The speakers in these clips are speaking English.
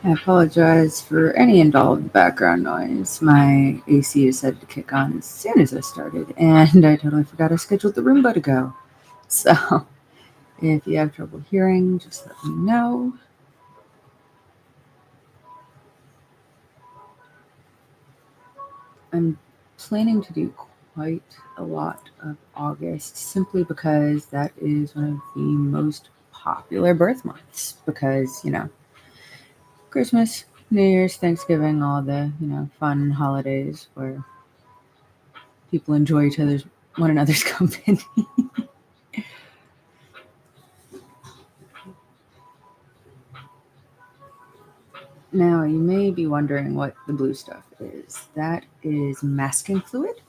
I apologize for any involved background noise. My AC decided to kick on as soon as I started, and I totally forgot I scheduled the Roomba to go. So, if you have trouble hearing, just let me know. I'm planning to do quite a lot of August simply because that is one of the most popular birth months. Because, Christmas, New Year's, Thanksgiving, all the, fun holidays where people enjoy one another's company. Now, you may be wondering what the blue stuff is. That is masking fluid,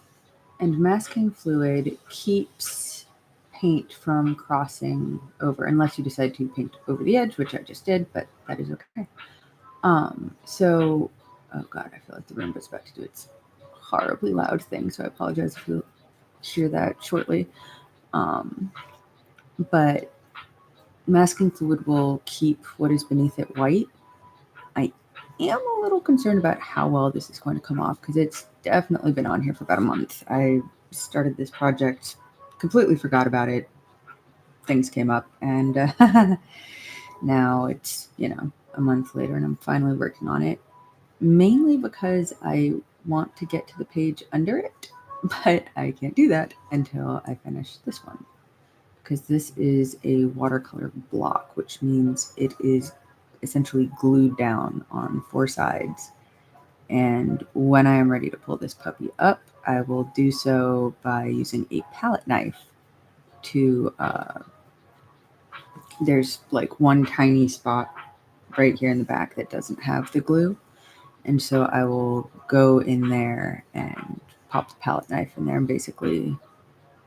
and masking fluid keeps paint from crossing over, unless you decide to paint over the edge, which I just did, but that is okay. So, oh god, I feel like the Roomba's about to do its horribly loud thing, so I apologize if you hear that shortly. But masking fluid will keep what is beneath it white. I am a little concerned about how well this is going to come off because it's definitely been on here for about a month. I started this project, completely forgot about it. Things came up, and now it's, a month later, and I'm finally working on it. Mainly because I want to get to the page under it, but I can't do that until I finish this one. Because this is a watercolor block, which means it is essentially glued down on 4 sides. And when I am ready to pull this puppy up, I will do so by using a palette knife to, there's like one tiny spot right here in the back that doesn't have the glue. And so I will go in there and pop the palette knife in there and basically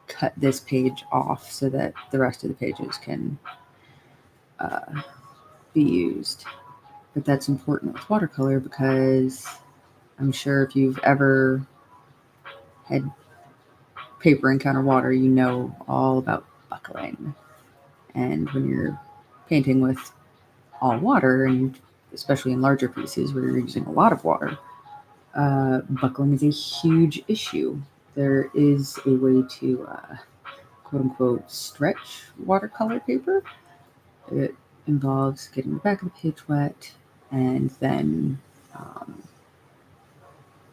cut this page off so that the rest of the pages can be used. But that's important with watercolor because I'm sure if you've ever had paper encounter water, you know all about buckling. And when you're painting with all water, and especially in larger pieces where you're using a lot of water, buckling is a huge issue. There is a way to quote unquote stretch watercolor paper. It involves getting the back of the page wet and then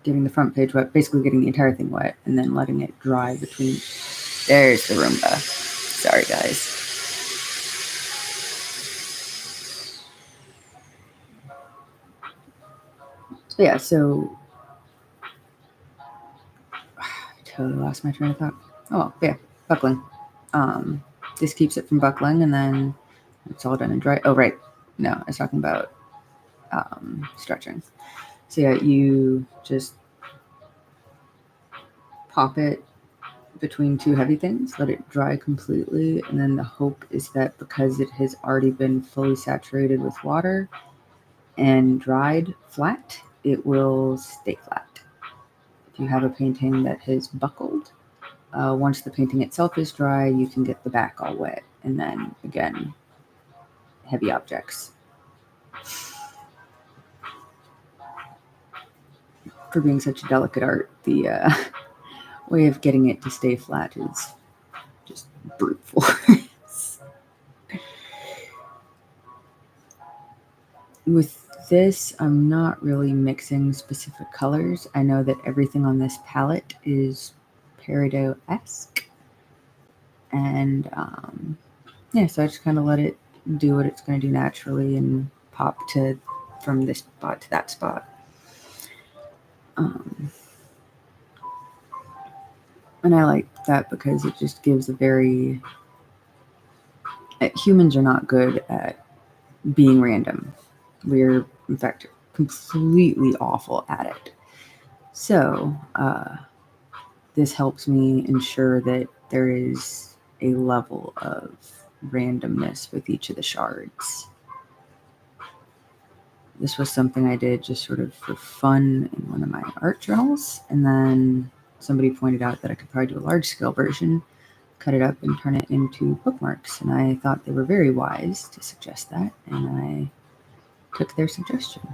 getting the front page wet, basically getting the entire thing wet, and then letting it dry between. There's the Roomba. Sorry, guys. Yeah, so I totally lost my train of thought. Oh, yeah, buckling. This keeps it from buckling, and then it's all done and dry. Oh, right. No, I was talking about stretching. So yeah, you just pop it between 2 heavy things, let it dry completely, and then the hope is that because it has already been fully saturated with water and dried flat, it will stay flat. If you have a painting that has buckled, once the painting itself is dry, you can get the back all wet, and then again, heavy objects. For being such a delicate art, the way of getting it to stay flat is just brute force. With this, I'm not really mixing specific colors. I know that everything on this palette is peridot-esque. And yeah, so I just kind of let it do what it's going to do naturally and pop from this spot to that spot. And I like that because it just gives a very... Humans are not good at being random. We're, in fact, completely awful at it. So, this helps me ensure that there is a level of randomness with each of the shards. This was something I did just sort of for fun in one of my art journals, and then somebody pointed out that I could probably do a large-scale version, cut it up and turn it into bookmarks, and I thought they were very wise to suggest that, and I took their suggestion.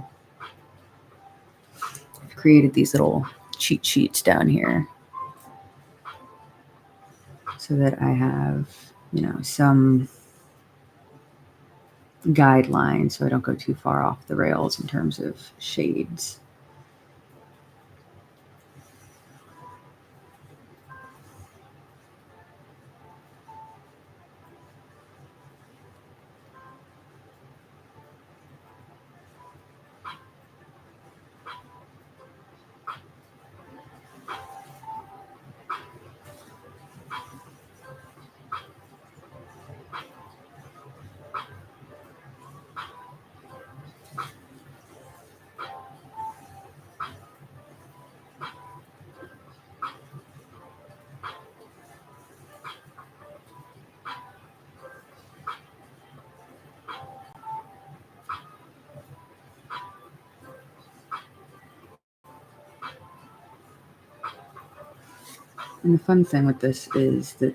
I've created these little cheat sheets down here so that I have, some guidelines so I don't go too far off the rails in terms of shades. And the fun thing with this is that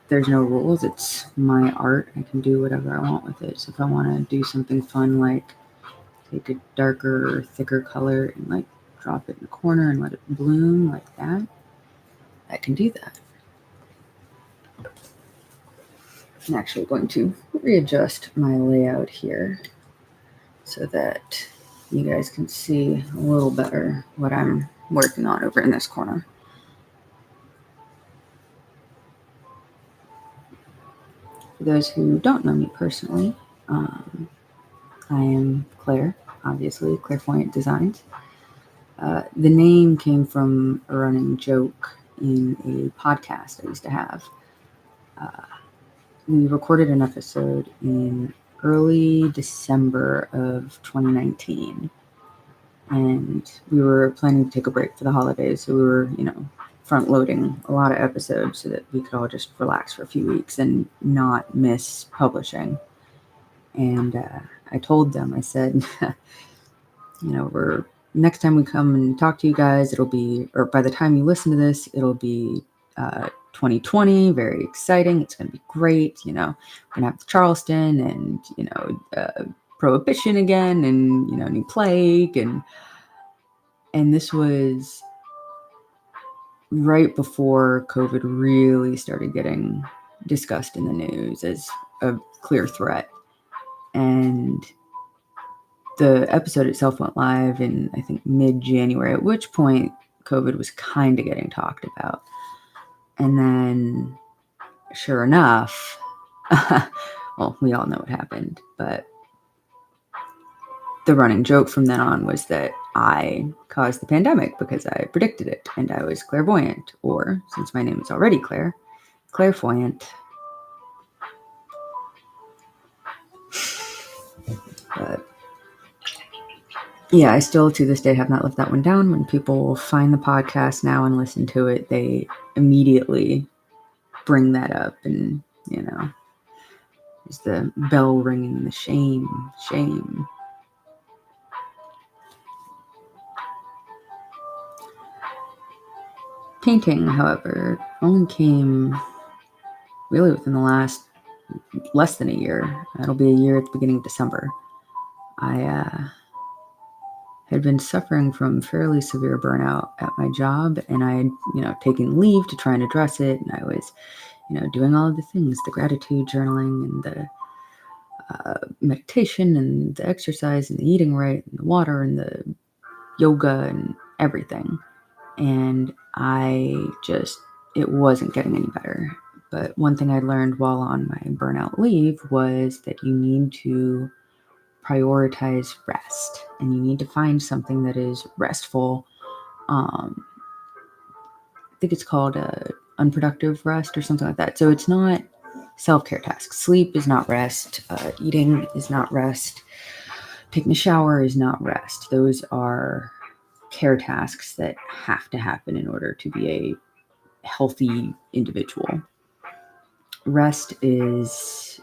there's no rules. It's my art. I can do whatever I want with it. So if I want to do something fun, like take a darker or thicker color and like drop it in the corner and let it bloom like that, I can do that. I'm actually going to readjust my layout here so that you guys can see a little better what I'm working on over in this corner. For those who don't know me personally, I am Claire, obviously, Clairefoyant Designs. The name came from a running joke in a podcast I used to have. We recorded an episode in early December of 2019, and we were planning to take a break for the holidays, so we were, front loading a lot of episodes so that we could all just relax for a few weeks and not miss publishing. And I told them, I said, we're next time we come and talk to you guys, it'll be, or by the time you listen to this, it'll be 2020, very exciting. It's going to be great. We're going to have Charleston and, Prohibition again and, new plague. And this was right before COVID really started getting discussed in the news as a clear threat. And the episode itself went live in, I think, mid-January, at which point COVID was kind of getting talked about. And then, sure enough, well, we all know what happened, but the running joke from then on was that I caused the pandemic because I predicted it, and I was clairvoyant, or, since my name is already Claire, clairvoyant. But yeah, I still to this day have not left that one down. When people find the podcast now and listen to it, they immediately bring that up, and is the bell ringing, the shame. Painting, however, only came really within the last less than a year. It'll be a year at the beginning of December. I had been suffering from fairly severe burnout at my job, and I had, taken leave to try and address it, and I was, doing all of the things, the gratitude journaling and the meditation and the exercise and the eating right and the water and the yoga and everything. And it wasn't getting any better. But one thing I learned while on my burnout leave was that you need to prioritize rest, and you need to find something that is restful. I think it's called unproductive rest or something like that. So it's not self-care tasks. Sleep is not rest. Eating is not rest. Taking a shower is not rest. Those are care tasks that have to happen in order to be a healthy individual. Rest is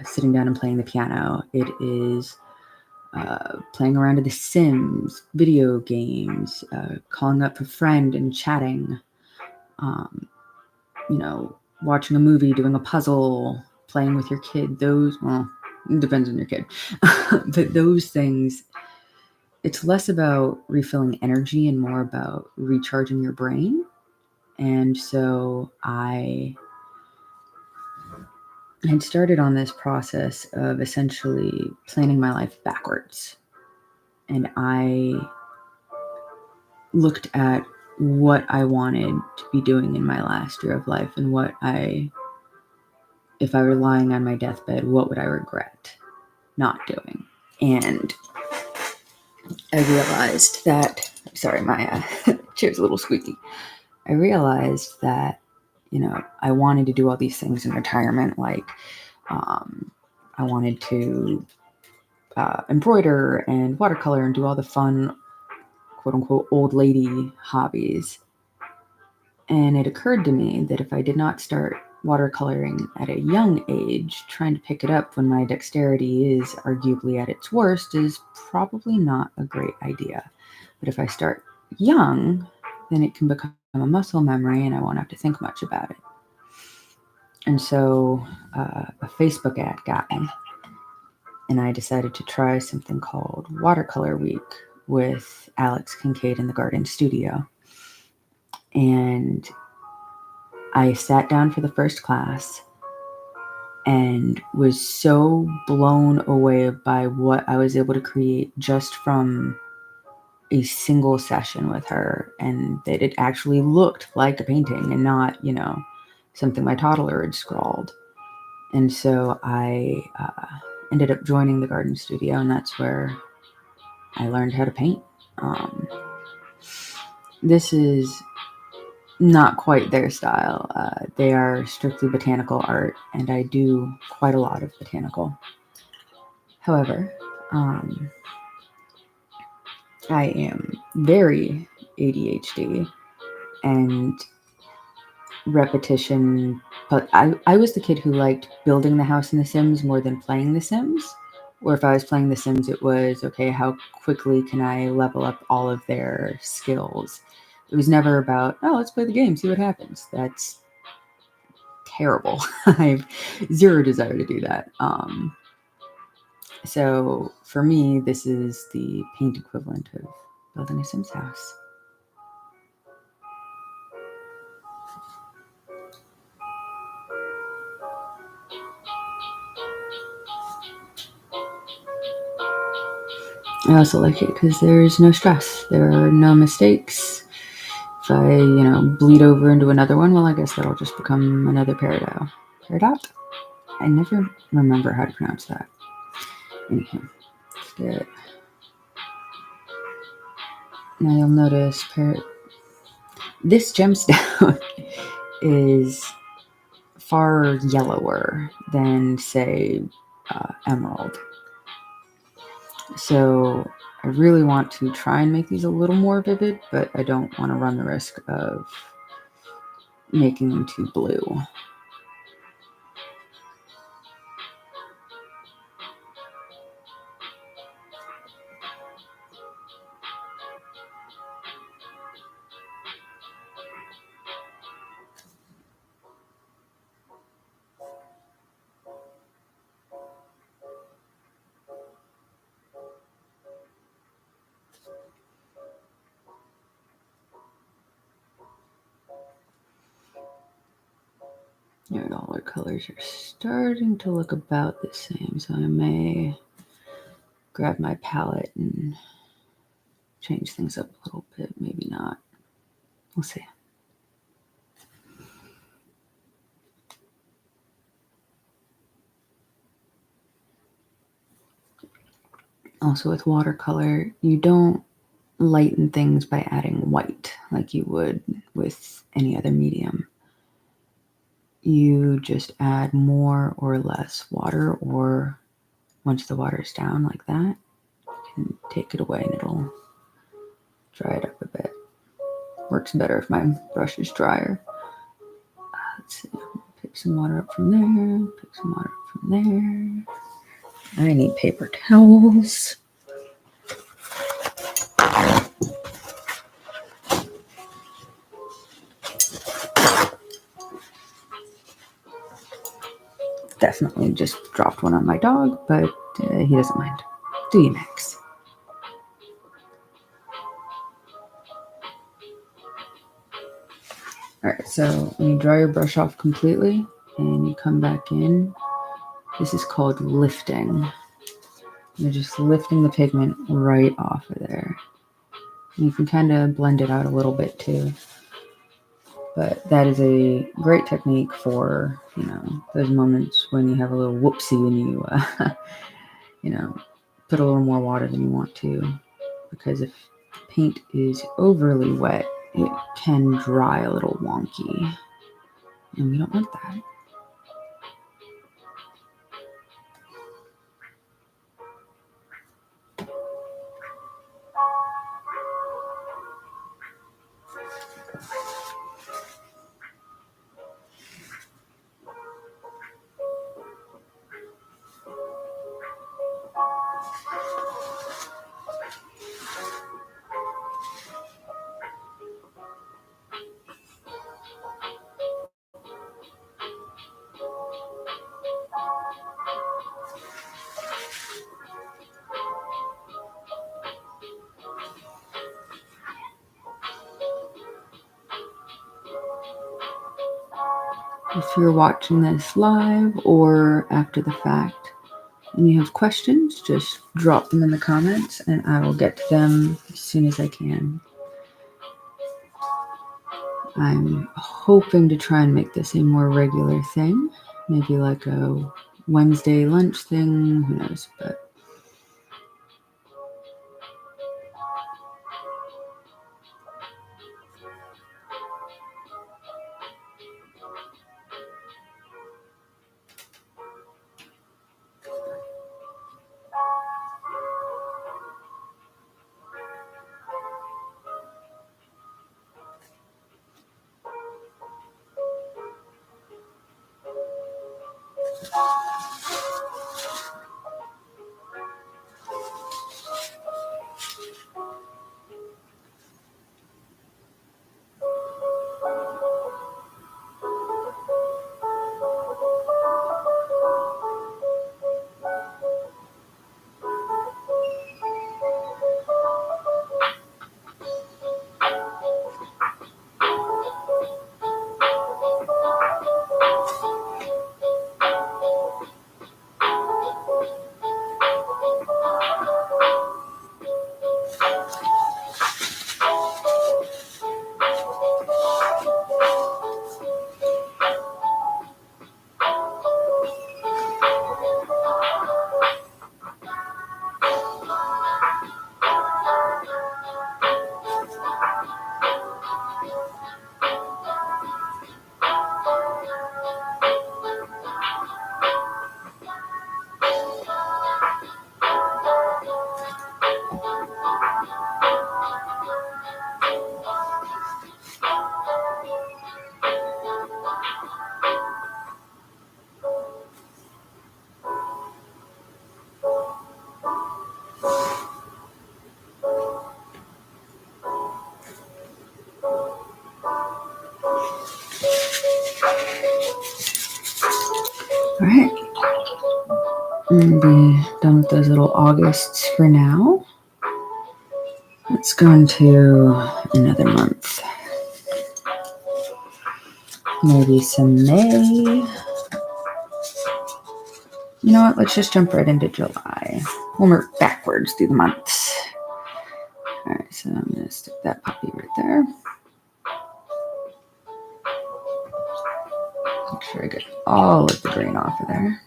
sitting down and playing the piano. It is playing around with The Sims, video games, calling up a friend and chatting, watching a movie, doing a puzzle, playing with your kid. Those, well, it depends on your kid. But those things, it's less about refilling energy and more about recharging your brain. And so I had started on this process of essentially planning my life backwards. And I looked at what I wanted to be doing in my last year of life and if I were lying on my deathbed, what would I regret not doing? And I realized that, sorry, my chair's a little squeaky. I realized that, I wanted to do all these things in retirement. Like, I wanted to embroider and watercolor and do all the fun, quote unquote, old lady hobbies. And it occurred to me that if I did not start watercoloring at a young age, trying to pick it up when my dexterity is arguably at its worst is probably not a great idea. But if I start young, then it can become a muscle memory and I won't have to think much about it. And so a Facebook ad got me, and I decided to try something called Watercolor Week with Alex Kincaid in the Garden Studio. And I sat down for the first class and was so blown away by what I was able to create just from a single session with her, and that it actually looked like a painting and not, something my toddler had scrawled. And so I ended up joining the garden studio, and that's where I learned how to paint. This is not quite their style. They are strictly botanical art, and I do quite a lot of botanical. However, I am very ADHD, and repetition. But I was the kid who liked building the house in The Sims more than playing The Sims. Or if I was playing The Sims, it was, okay, how quickly can I level up all of their skills? It was never about, oh, let's play the game, see what happens. That's terrible. I have zero desire to do that. So for me, this is the paint equivalent of building a Sims house. I also like it because there's no stress. There are no mistakes. If I, bleed over into another one, well, I guess that'll just become another peridot. Peridot? I never remember how to pronounce that. Anywho, let's get. Now you'll notice this gemstone is far yellower than, say, emerald. So I really want to try and make these a little more vivid, but I don't want to run the risk of making them too blue. Here we go, all our colors are starting to look about the same, so I may grab my palette and change things up a little bit, maybe not. We'll see. Also with watercolor, you don't lighten things by adding white like you would with any other medium. you just add more or less water, or once the water's down like that, you can take it away and it'll dry it up a bit. Works better if my brush is drier. Let's see, pick some water up from there, pick some water up from there. I need paper towels. Definitely just dropped one on my dog, but he doesn't mind. Do you, Max? Alright, so when you dry your brush off completely and you come back in, this is called lifting. You're just lifting the pigment right off of there. And you can kind of blend it out a little bit too. But that is a great technique for, those moments when you have a little whoopsie and you, put a little more water than you want to. Because if paint is overly wet, it can dry a little wonky. And we don't want that. If you're watching this live or after the fact and you have questions, just drop them in the comments and I will get to them as soon as I can. I'm hoping to try and make this a more regular thing, maybe like a Wednesday lunch thing, who knows, but all right. I'm going to be done with those little Augusts for now. Let's go into another month. Maybe some May. You know what? Let's just jump right into July. We'll work backwards through the months. All right, so I'm going to stick that puppy right there. Make sure I get all of the green off of there.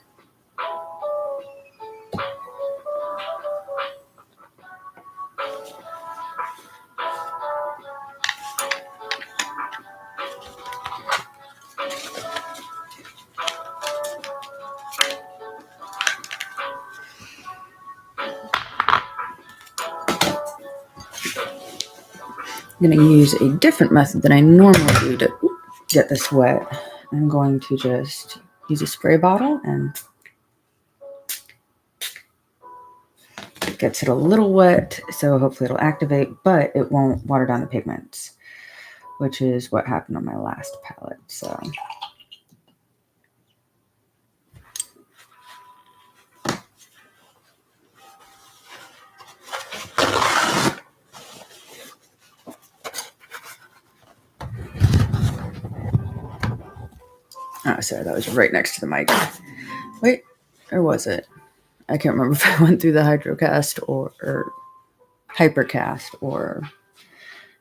I'm going to use a different method than I normally do to get this wet. I'm going to just use a spray bottle, and it gets it a little wet, so hopefully it'll activate, but it won't water down the pigments, which is what happened on my last palette. So oh, sorry, that was right next to the mic. Wait, or was it? I can't remember if I went through the hydrocast or hypercast or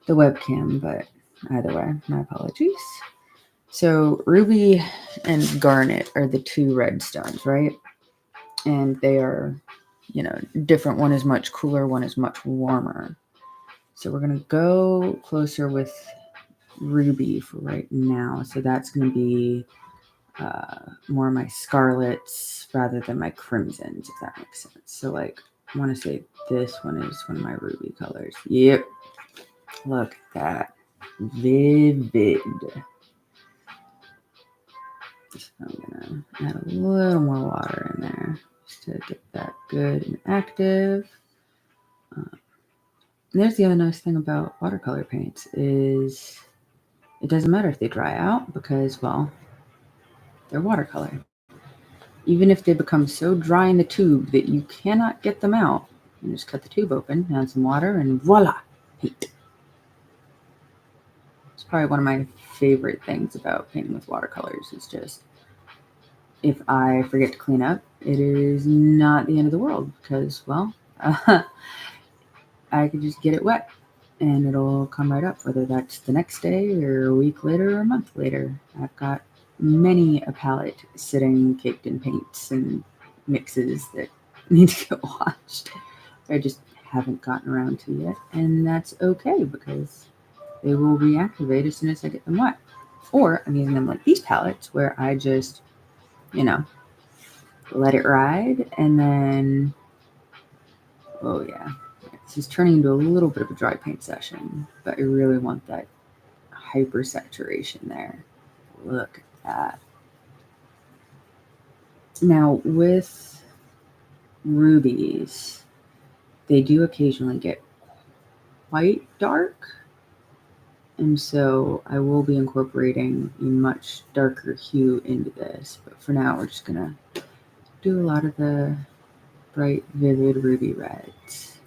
the webcam, but either way, my apologies. So ruby and garnet are the two red stones, right? And they are, different. One is much cooler, one is much warmer. So we're going to go closer with ruby for right now. So that's going to be more my scarlets rather than my crimsons, if that makes sense. So like, I want to say this one is one of my ruby colors. Yep. Look at that. Vivid. So I'm going to add a little more water in there just to get that good and active. There's the other nice thing about watercolor paints is it doesn't matter if they dry out because, well, they're watercolor. Even if they become so dry in the tube that you cannot get them out, you just cut the tube open, add some water, and voila, paint. It's probably one of my favorite things about painting with watercolors. It's just, if I forget to clean up, it is not the end of the world because, well, I could just get it wet and it'll come right up, whether that's the next day or a week later or a month later. I've got many a palette sitting caked in paints and mixes that need to get washed. I just haven't gotten around to yet, and that's okay because they will reactivate as soon as I get them wet. Or I'm using them like these palettes where I just, let it ride, and then, oh yeah, this is turning into a little bit of a dry paint session, but I really want that hyper saturation there. Look at that. Now with rubies, they do occasionally get quite dark, and so I will be incorporating a much darker hue into this, but for now we're just gonna do a lot of the bright, vivid ruby reds.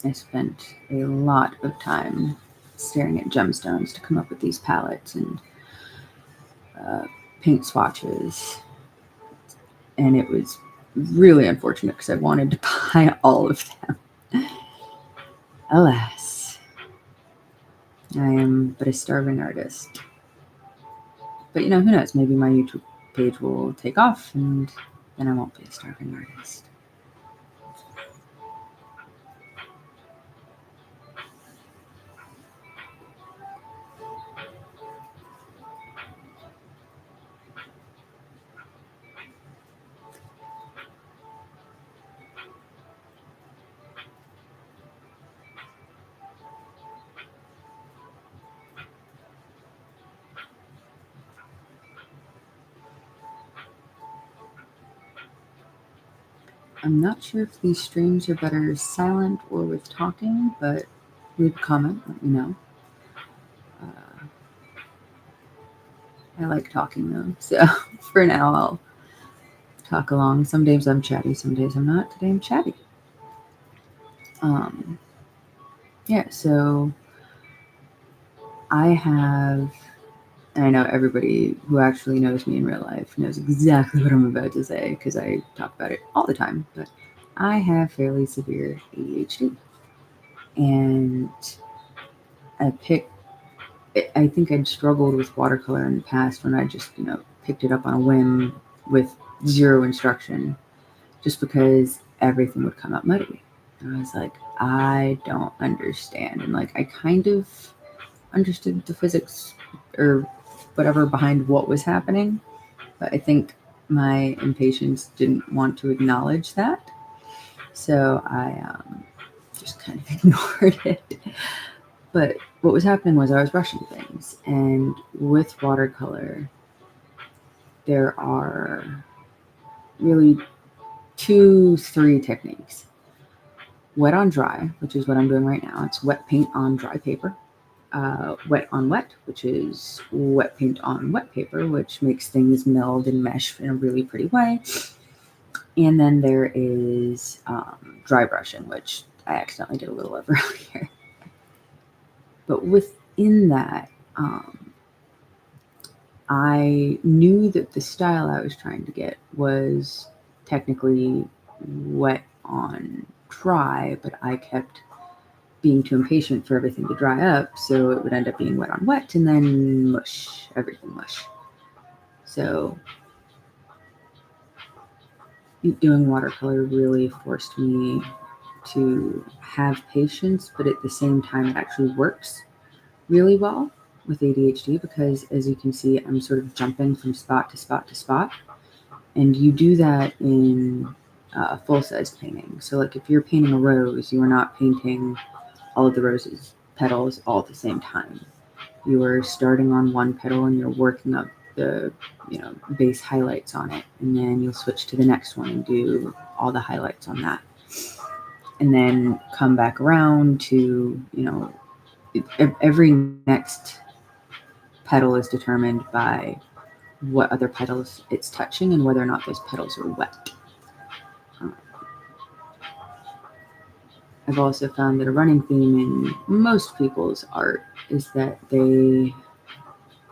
I spent a lot of time staring at gemstones to come up with these palettes and paint swatches, and it was really unfortunate because I wanted to buy all of them. Alas, I am but a starving artist. But who knows? Maybe my YouTube page will take off and then I won't be a starving artist. I'm not sure if these streams are better silent or with talking, but leave a comment, let me know. I like talking though, so for now I'll talk along. Some days I'm chatty, some days I'm not. Today I'm chatty. Yeah, so I have, and I know everybody who actually knows me in real life knows exactly what I'm about to say because I talk about it all the time, but I have fairly severe ADHD. And I think I'd struggled with watercolor in the past when I just, picked it up on a whim with zero instruction just because everything would come out muddy. And I was like, I don't understand. And like, I kind of understood the physics or whatever behind what was happening, but I think my impatience didn't want to acknowledge that. So I just kind of ignored it. But what was happening was I was rushing things. And with watercolor, there are really 2, 3 techniques. Wet on dry, which is what I'm doing right now. It's wet paint on dry paper. Wet on wet, which is wet paint on wet paper, which makes things meld and mesh in a really pretty way. And then there is dry brushing, which I accidentally did a little of earlier. But within that, I knew that the style I was trying to get was technically wet on dry, but I kept being too impatient for everything to dry up, so it would end up being wet on wet and then mush, everything mush. So doing watercolor really forced me to have patience, but at the same time it actually works really well with ADHD because, as you can see, I'm sort of jumping from spot to spot to spot. And you do that in full-size painting. So like if you're painting a rose, you are not painting all of the roses petals all at the same time. You are starting on one petal and you're working up the base highlights on it, and then you'll switch to the next one and do all the highlights on that, and then come back around to every next petal is determined by what other petals it's touching and whether or not those petals are wet. I've also found that a running theme in most people's art is that they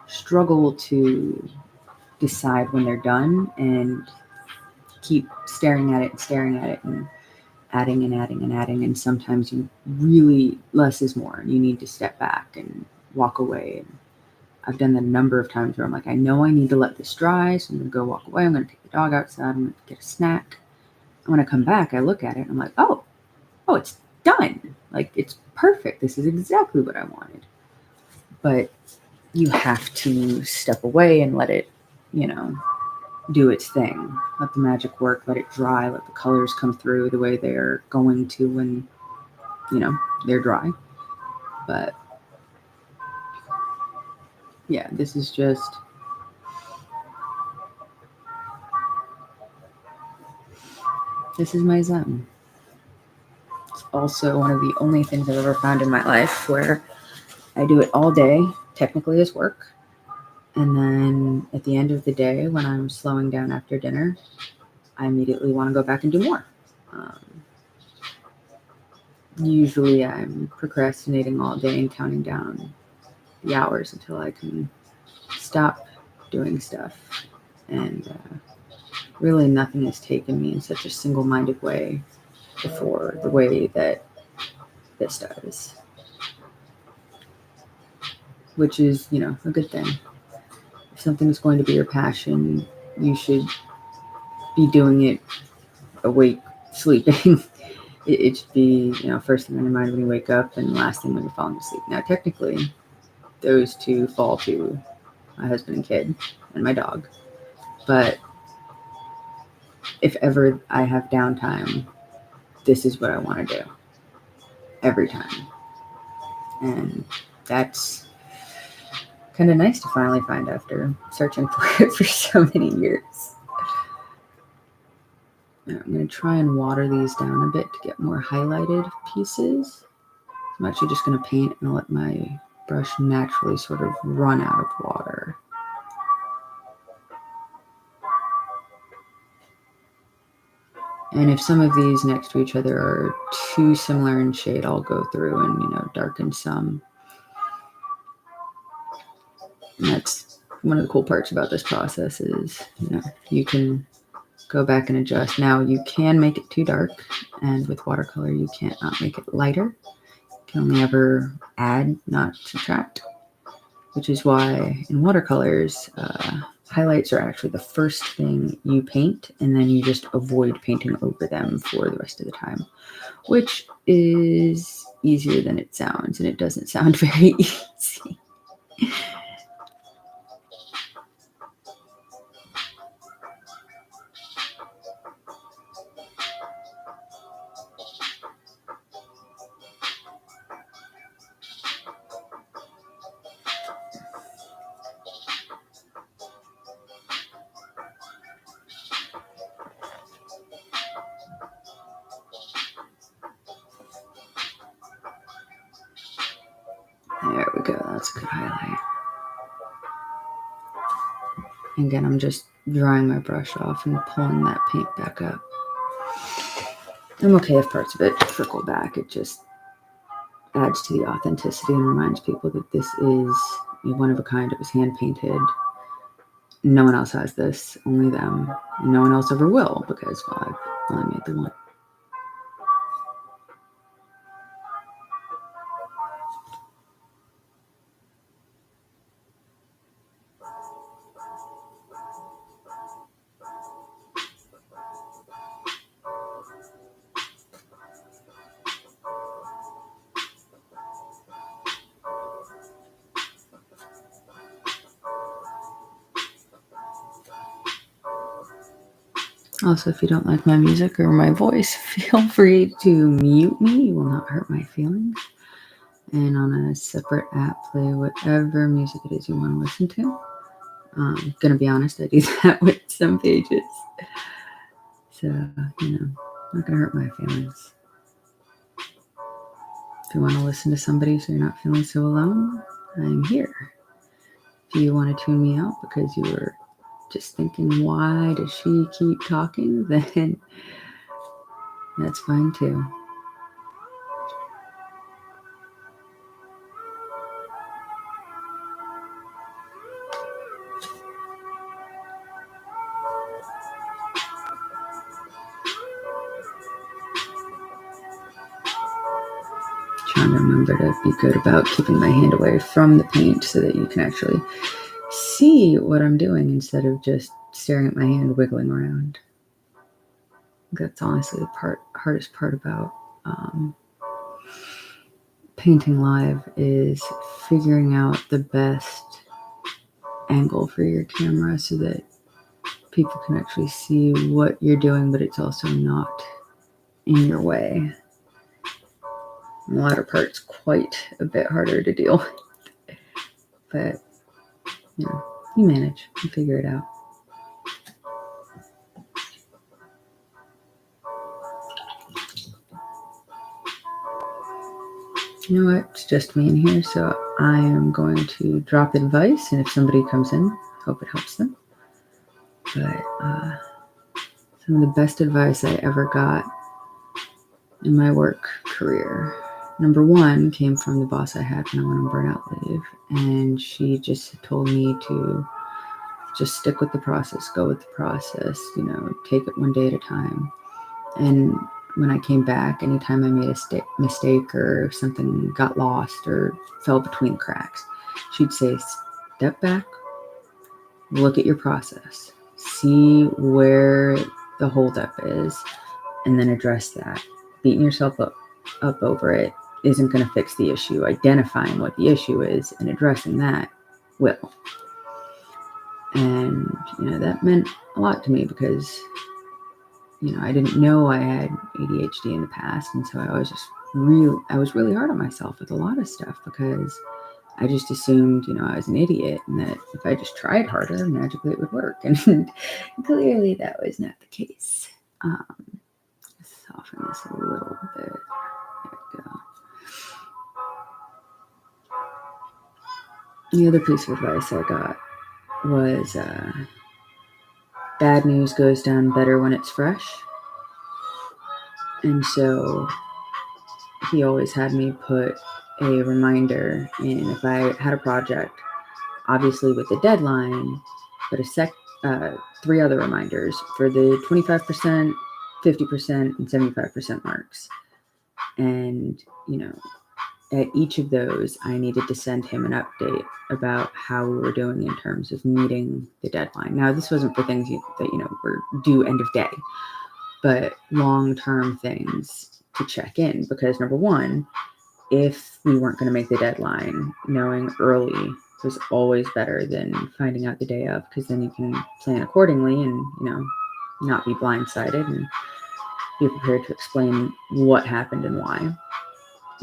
struggle to decide when they're done and keep staring at it and adding and adding and adding. And sometimes you really, less is more, and you need to step back and walk away. And I've done that a number of times where I'm like, I know I need to let this dry, so I'm going to go walk away. I'm going to take the dog outside. I'm going to get a snack. And when I come back, I look at it and I'm like, oh, it's done. Like, it's perfect. This is exactly what I wanted. But you have to step away and let it, do its thing. Let the magic work, let it dry, let the colors come through the way they're going to when, they're dry. But yeah, this is my zone. It's also one of the only things I've ever found in my life where I do it all day, technically as work. And then at the end of the day, when I'm slowing down after dinner, I immediately want to go back and do more. Usually I'm procrastinating all day and counting down the hours until I can stop doing stuff. And really nothing has taken me in such a single-minded way before the way that this does. Which is, a good thing. If something is going to be your passion, you should be doing it awake, sleeping. It should be, first thing on your mind when you wake up and last thing when you're falling asleep. Now, technically, those two fall to my husband and kid and my dog. But if ever I have downtime, this is what I want to do. Every time. And that's kind of nice to finally find after searching for it for so many years. Now, I'm going to try and water these down a bit to get more highlighted pieces. I'm actually just going to paint and let my brush naturally sort of run out of water. And if some of these next to each other are too similar in shade, I'll go through and, darken some. And that's one of the cool parts about this process is, you can go back and adjust. Now, you can make it too dark, and with watercolor, you can't not make it lighter. You can only ever add, not subtract, which is why in watercolors, highlights are actually the first thing you paint, and then you just avoid painting over them for the rest of the time, which is easier than it sounds, and it doesn't sound very easy. There we go. That's a good highlight. And again, I'm just drying my brush off and pulling that paint back up. I'm okay if parts of it trickle back. It just adds to the authenticity and reminds people that this is one of a kind. It was hand painted. No one else has this, only them. And no one else ever will, because, well, I've only made the one. Also, if you don't like my music or my voice, feel free to mute me. You will not hurt my feelings. And on a separate app, play whatever music it is you want to listen to. I'm going to be honest, I do that with some pages. So, not going to hurt my feelings. If you want to listen to somebody so you're not feeling so alone, I'm here. If you want to tune me out because you were just thinking, why does she keep talking? Then that's fine too. Trying to remember to be good about keeping my hand away from the paint so that you can actually see what I'm doing instead of just staring at my hand wiggling around. That's honestly the hardest part about painting live is figuring out the best angle for your camera so that people can actually see what you're doing, but it's also not in your way. And the latter part's quite a bit harder to deal with. But, you manage. You figure it out. You know what? It's just me in here, so I am going to drop advice, and if somebody comes in, I hope it helps them. But some of the best advice I ever got in my work career, number one, came from the boss I had when I went on burnout leave, and she just told me to just stick with the process, go with the process, take it one day at a time. And when I came back, anytime I made a mistake or something got lost or fell between cracks, she'd say, step back, look at your process, see where the holdup is, and then address that. Beating yourself up over it isn't going to fix the issue. Identifying what the issue is and addressing that will. And, that meant a lot to me because I didn't know I had ADHD in the past, and so I was really hard on myself with a lot of stuff because I just assumed, I was an idiot and that if I just tried harder, magically it would work. And clearly that was not the case. Soften this a little bit. There we go. The other piece of advice I got was bad news goes down better when it's fresh. And so he always had me put a reminder in if I had a project, obviously with a deadline, but three other reminders for the 25%, 50%, and 75% marks. And, at each of those, I needed to send him an update about how we were doing in terms of meeting the deadline. Now, this wasn't for things that, were due end of day, but long-term things to check in. Because number one, if we weren't going to make the deadline, knowing early was always better than finding out the day of, because then you can plan accordingly and, not be blindsided and be prepared to explain what happened and why.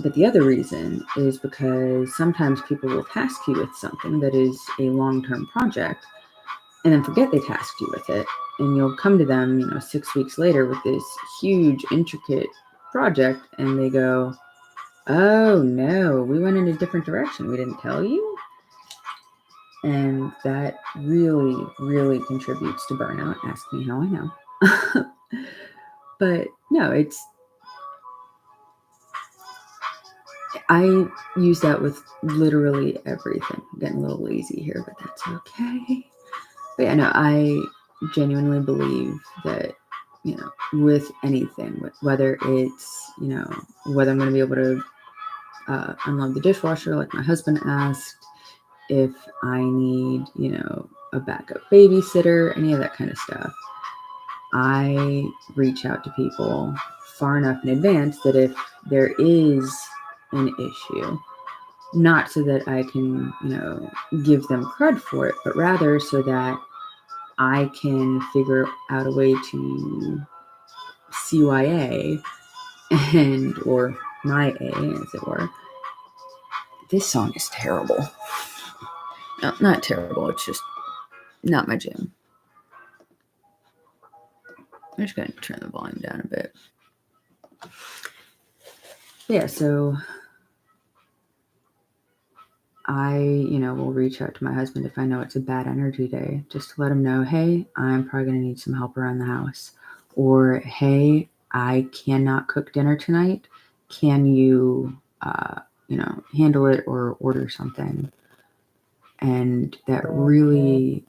But the other reason is because sometimes people will task you with something that is a long-term project and then forget they tasked you with it. And you'll come to them, 6 weeks later with this huge, intricate project and they go, Oh no, we went in a different direction. We didn't tell you? And that really, really contributes to burnout. Ask me how I know. But no, I use that with literally everything. I'm getting a little lazy here, but that's okay. But yeah, no, I genuinely believe that, with anything, whether it's, whether I'm going to be able to unload the dishwasher like my husband asked, if I need, a backup babysitter, any of that kind of stuff, I reach out to people far enough in advance that if there is an issue, not so that I can, give them cred for it, but rather so that I can figure out a way to CYA or my A, as it were. This song is terrible. No, not terrible. It's just not my jam. I'm just going to turn the volume down a bit. Yeah, so I, will reach out to my husband if I know it's a bad energy day, just to let him know, hey, I'm probably going to need some help around the house. Or, hey, I cannot cook dinner tonight. Can you, handle it or order something? And that really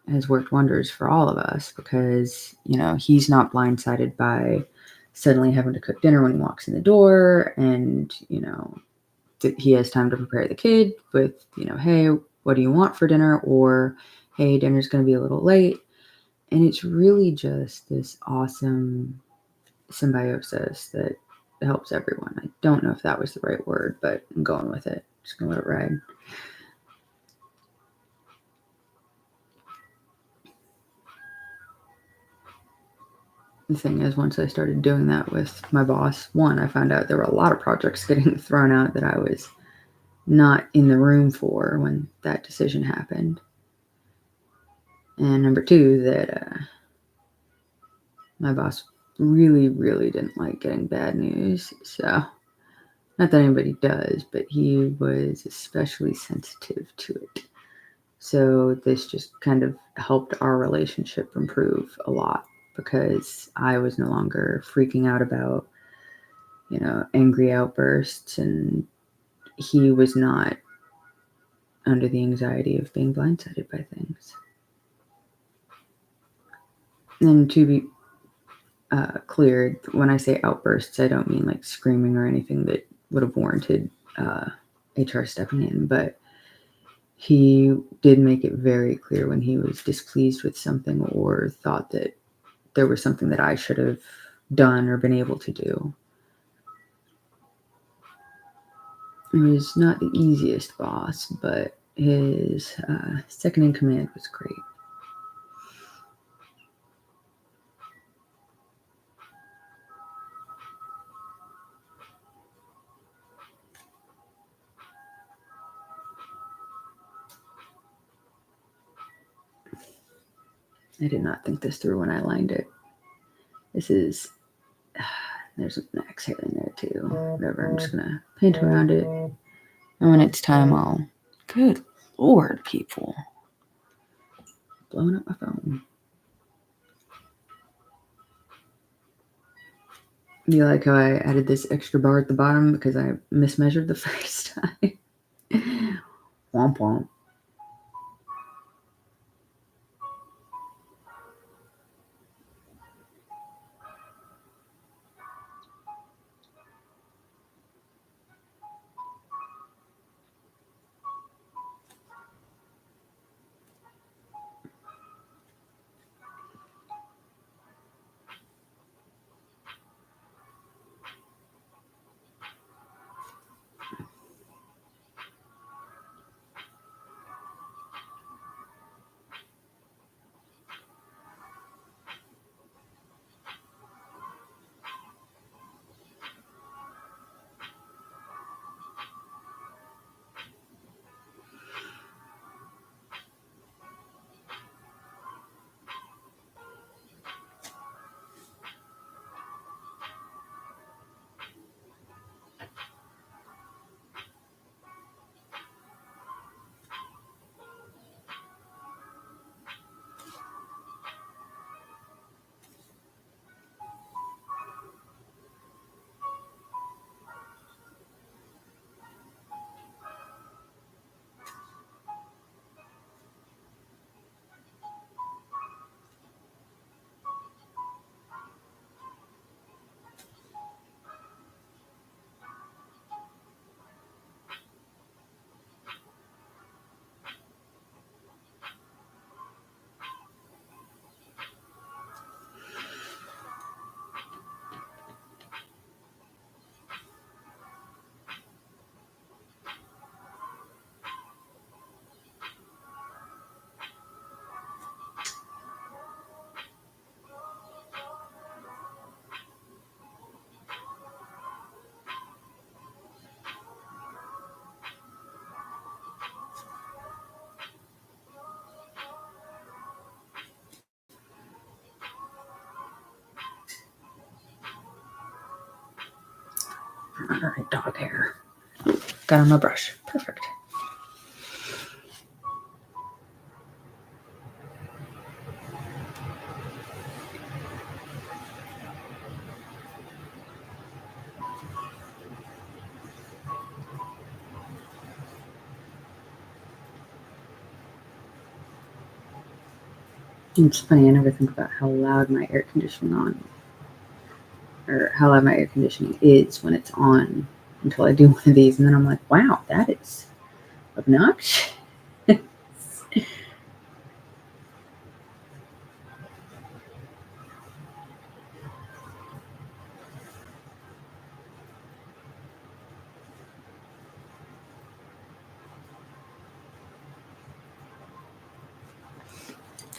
has worked wonders for all of us because, he's not blindsided by suddenly having to cook dinner when he walks in the door and, that he has time to prepare the kid with, hey, what do you want for dinner? Or, hey, dinner's going to be a little late. And it's really just this awesome symbiosis that helps everyone. I don't know if that was the right word, but I'm going with it. Just going to let it ride. The thing is, once I started doing that with my boss, one, I found out there were a lot of projects getting thrown out that I was not in the room for when that decision happened. And number two, that my boss really, really didn't like getting bad news. So, not that anybody does, but he was especially sensitive to it. So this just kind of helped our relationship improve a lot because I was no longer freaking out about, angry outbursts, and he was not under the anxiety of being blindsided by things. And to be clear, when I say outbursts, I don't mean like screaming or anything that would have warranted HR stepping in, but he did make it very clear when he was displeased with something or thought that there was something that I should have done or been able to do. He was not the easiest boss, but his second in command was great. I did not think this through when I lined it. This is, there's an axe hair in there too. Whatever, I'm just going to paint around it. And when it's time, I'll, good Lord, people. Blowing up my phone. You like how I added this extra bar at the bottom because I mismeasured the first time? Womp womp. All right, dog hair. Got on my brush. Perfect. It's funny, I never think about how loud my air conditioning is when it's on until I do one of these, and then I'm like, wow, that is obnoxious.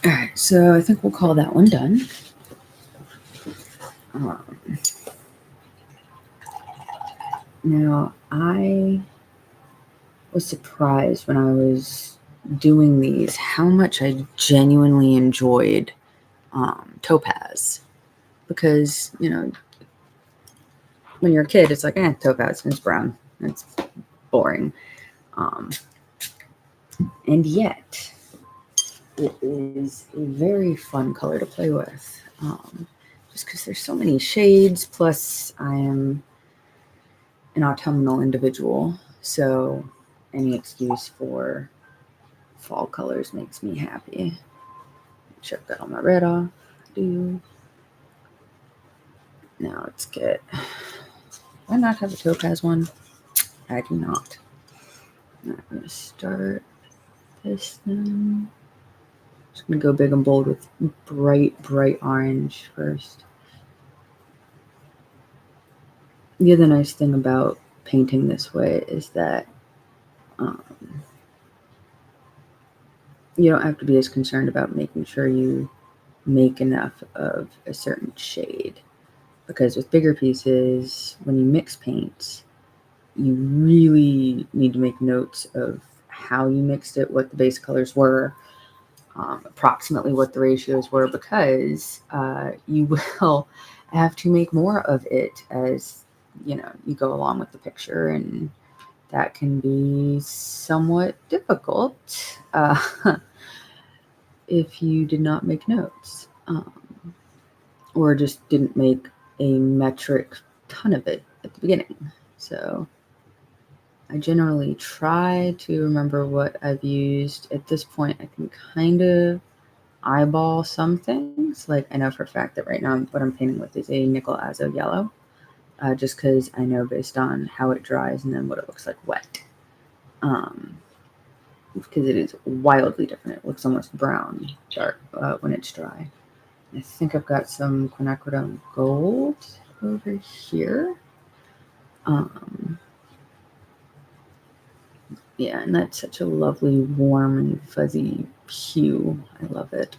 All right, so I think we'll call that one done. Now, I was surprised when I was doing these how much I genuinely enjoyed topaz, because, you know, when you're a kid, it's like, topaz, it's brown, it's boring. And yet, it is a very fun color to play with, just because there's so many shades, plus I am an autumnal individual, so any excuse for fall colors makes me happy. Make sure I've got all my red off. Now let's get... Do I not have a topaz one? I do not. I'm going to start this then. Just going to go big and bold with bright, bright orange first. The other nice thing about painting this way is that you don't have to be as concerned about making sure you make enough of a certain shade. Because with bigger pieces, when you mix paints, you really need to make notes of how you mixed it, what the base colors were, approximately what the ratios were, because you will have to make more of it as you go along with the picture, and that can be somewhat difficult if you did not make notes, or just didn't make a metric ton of it at the beginning. So I generally try to remember what I've used. At this point, I can kind of eyeball some things. Like, I know for a fact that right now what I'm painting with is a nickel azo yellow, just because I know based on how it dries and then what it looks like wet. Because it is wildly different. It looks almost brown dark when it's dry. I think I've got some quinacridone gold over here. Yeah, and that's such a lovely, warm and fuzzy hue. I love it.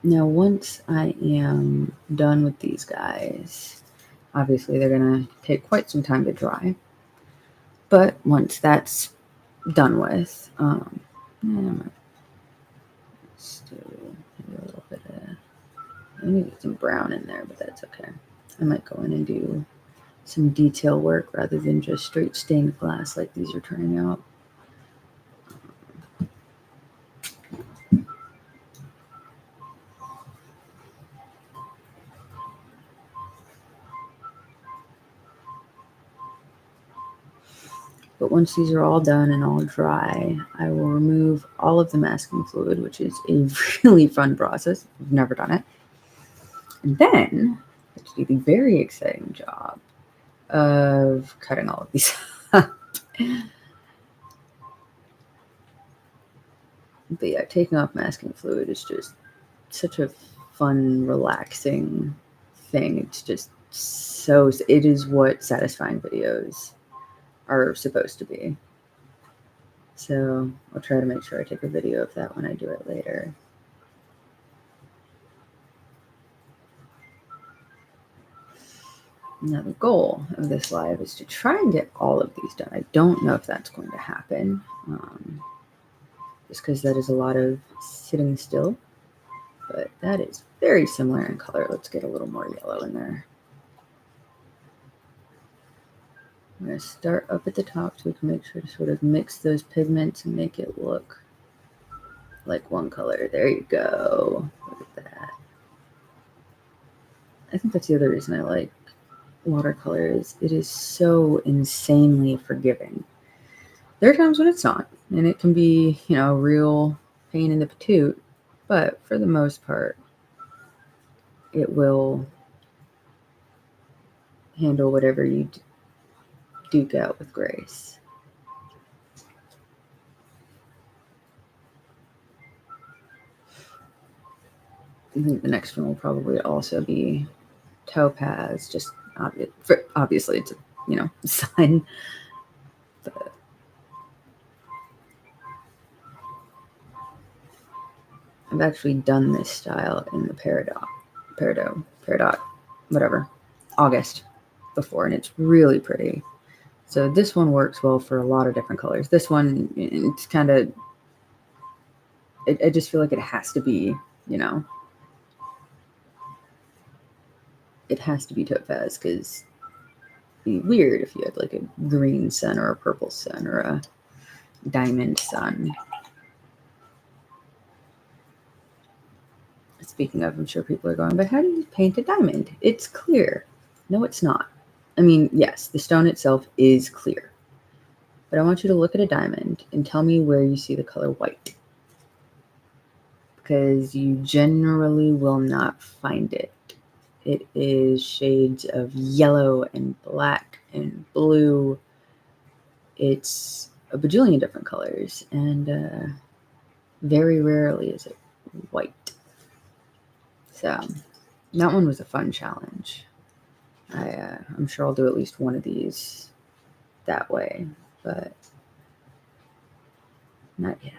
Now, once I am done with these guys, obviously they're going to take quite some time to dry. But once that's done with, let's do a little bit of... I need to get some brown in there, but that's okay. I might go in and do some detail work rather than just straight stained glass like these are turning out. But once these are all done and all dry, I will remove all of the masking fluid, which is a really fun process. I've never done it. And then I have to do the very exciting job of cutting all of these up. But yeah, taking off masking fluid is just such a fun, relaxing thing. It's just so... It is what satisfying videos are supposed to be. So I'll try to make sure I take a video of that when I do it later. Now the goal of this live is to try and get all of these done. I don't know if that's going to happen, just because that is a lot of sitting still, but that is very similar in color. Let's get a little more yellow in there. I'm going to start up at the top so we can make sure to sort of mix those pigments and make it look like one color. There you go. Look at that. I think that's the other reason I like watercolor is it is so insanely forgiving. There are times when it's not, and it can be, you know, a real pain in the patoot, but for the most part, it will handle whatever you duke out with grace. I think the next one will probably also be topaz, just obviously it's a, you know, sign. But I've actually done this style in the peridot, whatever, August before, and it's really pretty. So this one works well for a lot of different colors. This one, it's kind of, I just feel like it has to be, you know, it has to be topaz because it'd be weird if you had like a green sun or a purple sun or a diamond sun. Speaking of, I'm sure people are going, but how do you paint a diamond? It's clear. No, it's not. I mean, yes, the stone itself is clear. But I want you to look at a diamond and tell me where you see the color white. Because you generally will not find it. It is shades of yellow and black and blue. It's a bajillion different colors. And very rarely is it white. So that one was a fun challenge. I'm sure I'll do at least one of these that way, but not yet.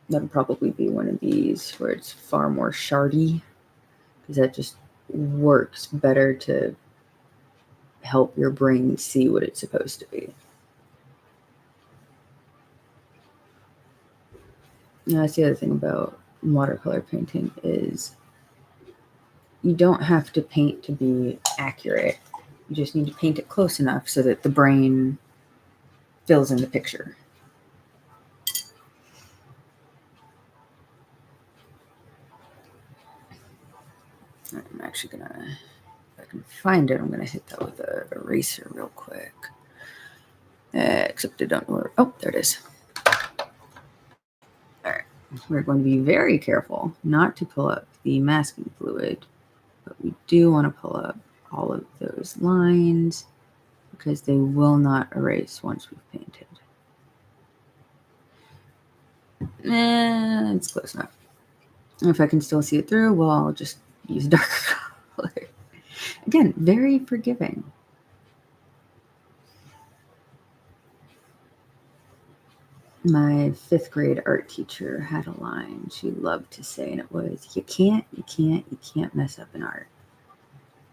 That'll probably be one of these where it's far more shardy, because that just works better to help your brain see what it's supposed to be. Now, that's the other thing about watercolor painting is you don't have to paint to be accurate. You just need to paint it close enough so that the brain fills in the picture. I'm actually gonna, if I can find it, I'm gonna hit that with an eraser real quick. Except I don't know where, oh, there it is. All right, we're going to be very careful not to pull up the masking fluid, but we do want to pull up all of those lines because they will not erase once we've painted. It's close enough. If I can still see it through, well, I'll just use darker color. Again, very forgiving. My 5th grade art teacher had a line she loved to say, and it was, you can't mess up an art.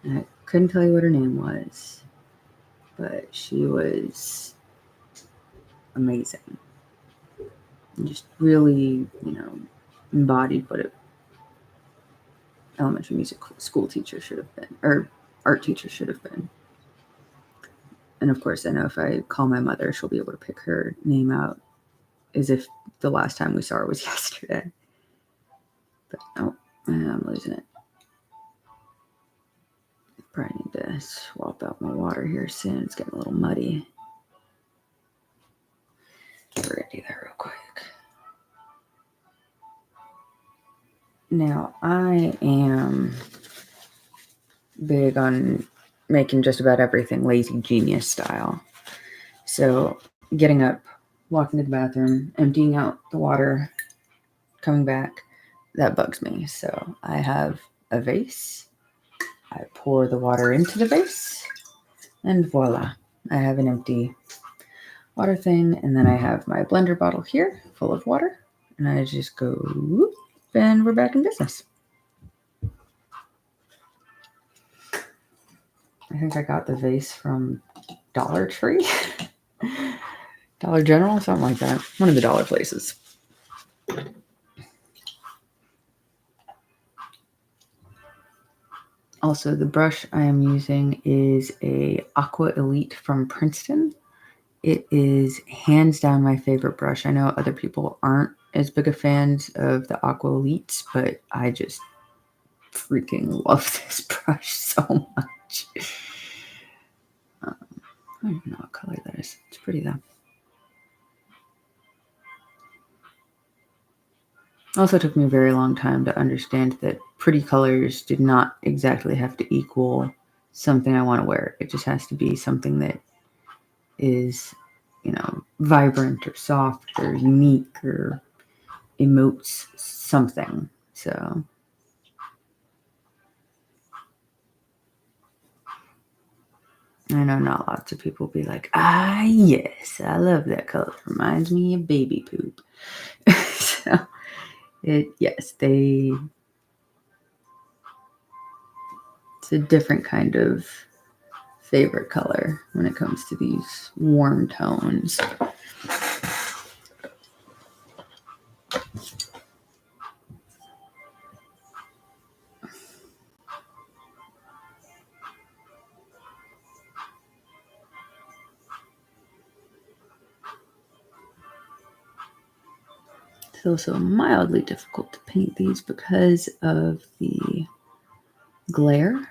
And I couldn't tell you what her name was, but she was amazing. And just really, you know, embodied what an elementary music school teacher should have been, or art teacher should have been. And of course, I know if I call my mother, she'll be able to pick her name out as if the last time we saw her was yesterday. But oh, I'm losing it. Probably need to swap out my water here soon. It's getting a little muddy. We're gonna do that real quick. Now, I am big on making just about everything lazy genius style. So getting up, walking to the bathroom, emptying out the water, coming back, that bugs me. So I have a vase. I pour the water into the vase, and voila, I have an empty water thing. And then I have my blender bottle here full of water, and I just go whoop, and we're back in business. I think I got the vase from Dollar Tree, Dollar General, something like that. One of the dollar places. Also, the brush I am using is a Aqua Elite from Princeton. It is hands down my favorite brush. I know other people aren't as big of fans of the Aqua Elites, but I just freaking love this brush so much. I don't even know what color that is. It's pretty though. Also took me a very long time to understand that pretty colors did not exactly have to equal something I want to wear. It just has to be something that is, vibrant or soft or unique or emotes something. So I know not lots of people be like, yes, I love that color. Reminds me of baby poop. So it's a different kind of favorite color when it comes to these warm tones. It's also mildly difficult to paint these because of the glare.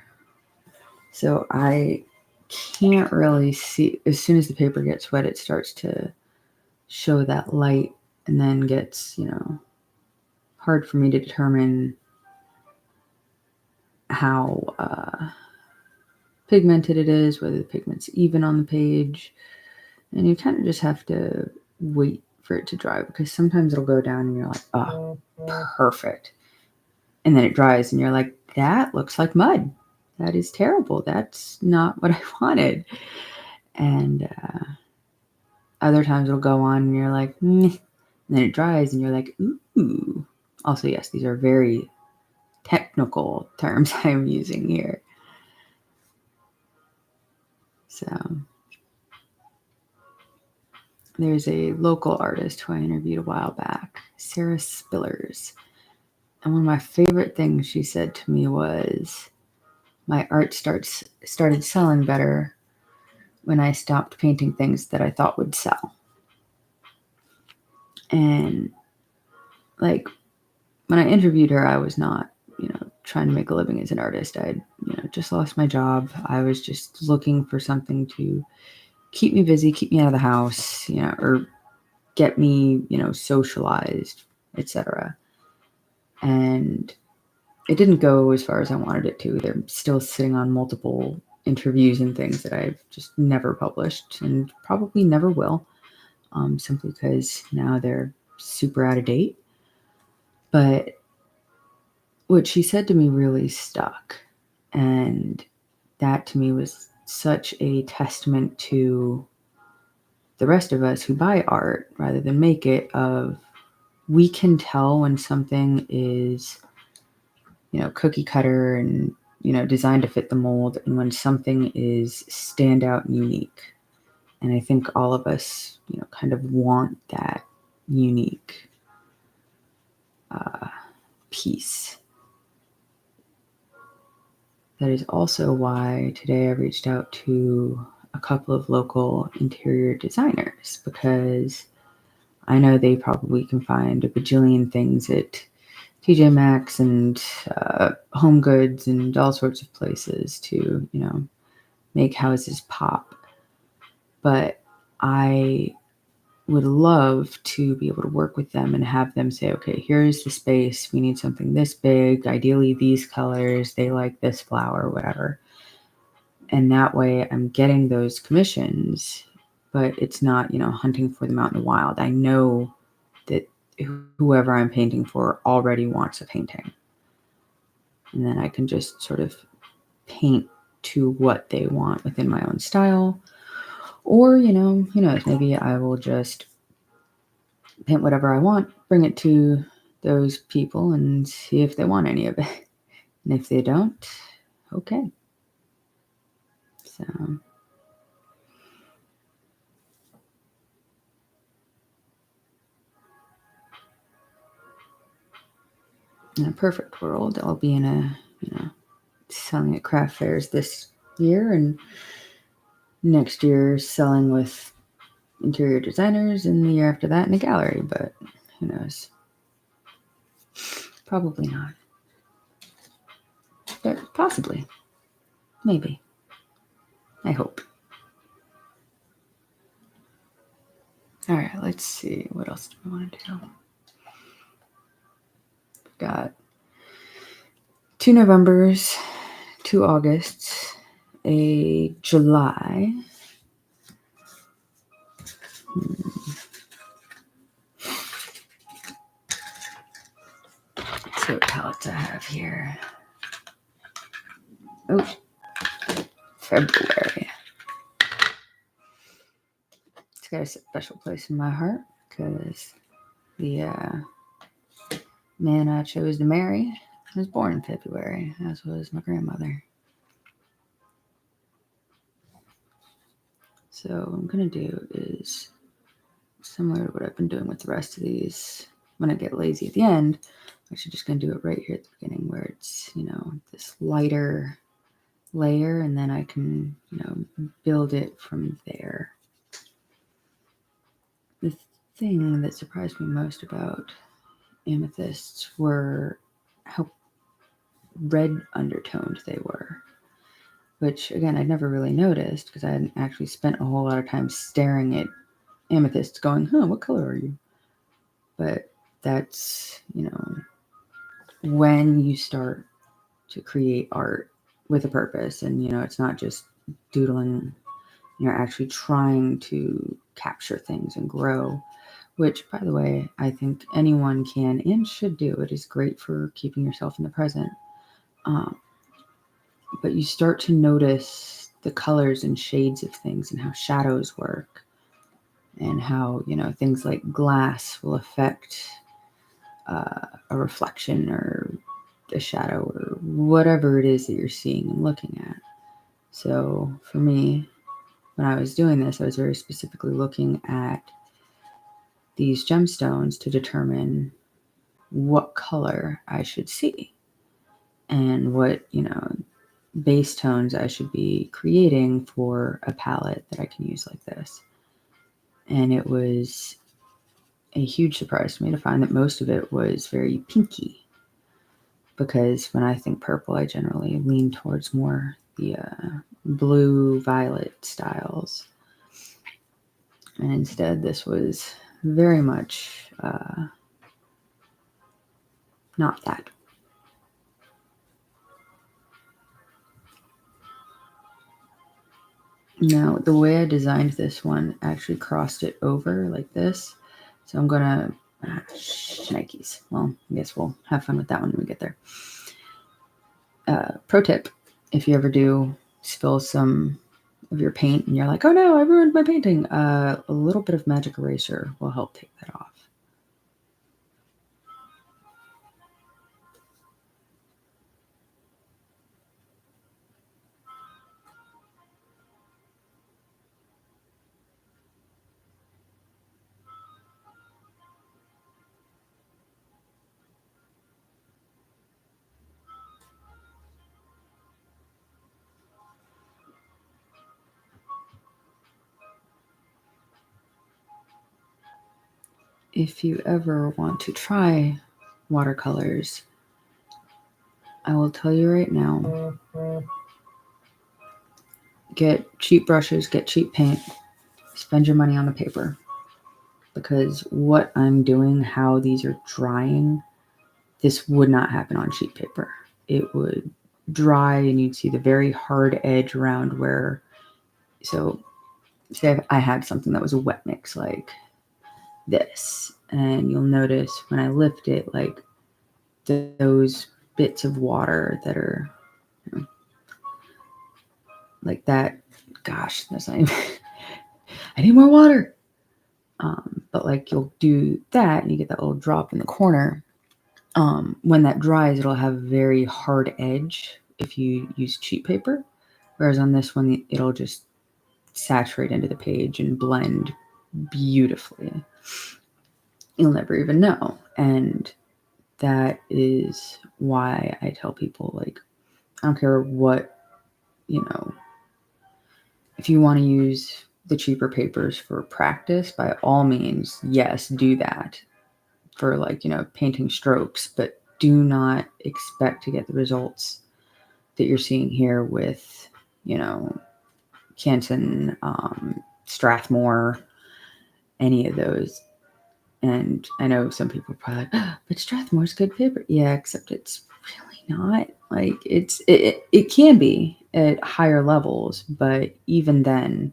So I can't really see, as soon as the paper gets wet, it starts to show that light and then gets, hard for me to determine how pigmented it is, whether the pigment's even on the page. And you kind of just have to wait for it to dry because sometimes it'll go down and you're like, oh, perfect. And then it dries and you're like, that looks like mud. That is terrible. That's not what I wanted. And other times it'll go on and you're like, meh. And then it dries and you're like, ooh. Also, yes, these are very technical terms I'm using here. So there's a local artist who I interviewed a while back, Sarah Spillers. And one of my favorite things she said to me was, my art started selling better when I stopped painting things that I thought would sell. And like when I interviewed her, I was not, trying to make a living as an artist. I, just lost my job. I was just looking for something to keep me busy, keep me out of the house, or get me, socialized, etc. And it didn't go as far as I wanted it to. They're still sitting on multiple interviews and things that I've just never published and probably never will, simply because now they're super out of date. But what she said to me really stuck. And that to me was such a testament to the rest of us who buy art rather than make it, of we can tell when something is, cookie cutter and, designed to fit the mold, and when something is standout and unique. And I think all of us, kind of want that unique piece. That is also why today I reached out to a couple of local interior designers, because I know they probably can find a bajillion things at TJ Maxx and Home Goods and all sorts of places to, make houses pop. But I would love to be able to work with them and have them say, okay, here's the space. We need something this big, ideally these colors. They like this flower, whatever. And that way I'm getting those commissions, but it's not, hunting for them out in the wild. I know that whoever I'm painting for already wants a painting. And then I can just sort of paint to what they want within my own style. Or, who knows, maybe I will just paint whatever I want, bring it to those people and see if they want any of it. And if they don't, okay. So in a perfect world, I'll be in a, selling at craft fairs this year, and next year selling with interior designers, and the year after that in a gallery, but who knows? Probably not. But possibly. Maybe. I hope. All right, let's see. What else do we want to do? We've got 2 Novembers, 2 Augusts, a July. Let's see what palettes I have here. Oh, February. It's got a special place in my heart because the man I chose to marry was born in February, as was my grandmother. So what I'm going to do is similar to what I've been doing with the rest of these. When I get lazy at the end, I'm actually just going to do it right here at the beginning where it's, this lighter layer, and then I can, build it from there. The thing that surprised me most about amethysts were how red undertoned they were, which again I'd never really noticed because I hadn't actually spent a whole lot of time staring at amethysts going, what color are you? But that's, when you start to create art with a purpose, and it's not just doodling, you're actually trying to capture things and grow, which, by the way, I think anyone can and should do. It is great for keeping yourself in the present. But you start to notice the colors and shades of things and how shadows work, and how, things like glass will affect a reflection or a shadow or whatever it is that you're seeing and looking at. So for me, when I was doing this, I was very specifically looking at these gemstones to determine what color I should see and what, base tones I should be creating for a palette that I can use like this. And it was a huge surprise to me to find that most of it was very pinky, because when I think purple, I generally lean towards more the blue violet styles. And instead, this was very much not that. Now, the way I designed this one actually crossed it over like this. So I'm going to, shnikes. Well, I guess we'll have fun with that when we get there. Pro tip, if you ever do spill some of your paint and you're like, oh no, I ruined my painting, a little bit of magic eraser will help take that off. If you ever want to try watercolors, I will tell you right now, get cheap brushes, get cheap paint, spend your money on the paper. Because what I'm doing, how these are drying, this would not happen on sheet paper. It would dry and you'd see the very hard edge around where, so say I had something that was a wet mix like this, and you'll notice when I lift it, like those bits of water that are like that. Gosh, that's not even, I need more water. But like you'll do that and you get that little drop in the corner. When that dries, it'll have a very hard edge if you use cheap paper. Whereas on this one, it'll just saturate into the page and blend beautifully. You'll never even know. And that is why I tell people, like, I don't care what, if you want to use the cheaper papers for practice, by all means, yes, do that for painting strokes, but do not expect to get the results that you're seeing here with, Canson, Strathmore, any of those. And I know some people are probably like, oh, but Strathmore's good paper. Yeah, except it's really not. Like it can be at higher levels, but even then,